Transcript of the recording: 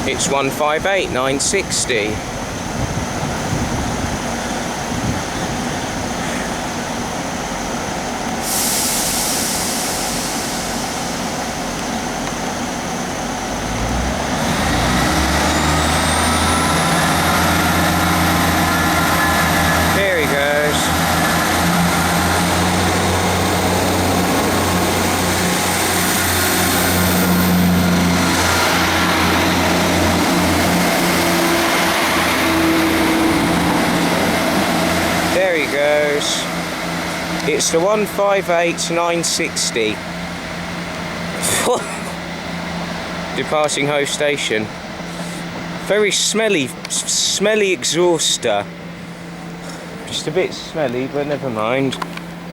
It's 158,960. There he goes. There he goes. It's the 158,960. Departing Hove station. Very smelly exhauster. Just a bit smelly, but never mind.